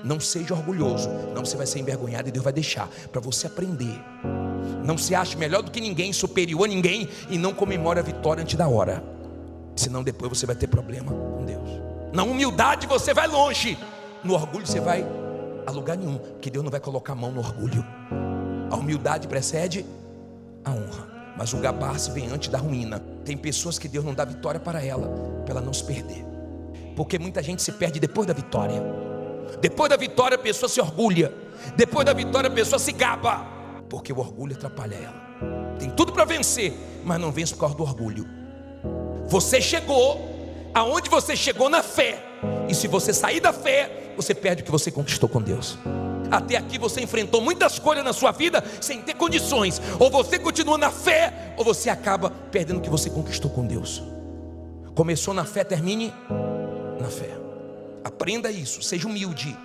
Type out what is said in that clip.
Não seja orgulhoso, não, você vai ser envergonhado e Deus vai deixar para você aprender. Não se ache melhor do que ninguém, superior a ninguém, e não comemore a vitória antes da hora, senão depois você vai ter problema com Deus. Na humildade você vai longe, no orgulho você vai a lugar nenhum, porque Deus não vai colocar a mão no orgulho. A humildade precede a honra, mas o gabar-se vem antes da ruína. Tem pessoas que Deus não dá vitória para ela não se perder, porque muita gente se perde depois da vitória. Depois da vitória a pessoa se orgulha, depois da vitória a pessoa se gaba, porque o orgulho atrapalha ela. Tem tudo para vencer, mas não vence por causa do orgulho. Você chegou aonde você chegou na fé, e se você sair da fé, você perde o que você conquistou com Deus. Até aqui você enfrentou muitas coisas na sua vida sem ter condições. Ou você continua na fé, ou você acaba perdendo o que você conquistou com Deus. Começou na fé, termine na fé. Aprenda isso, seja humilde.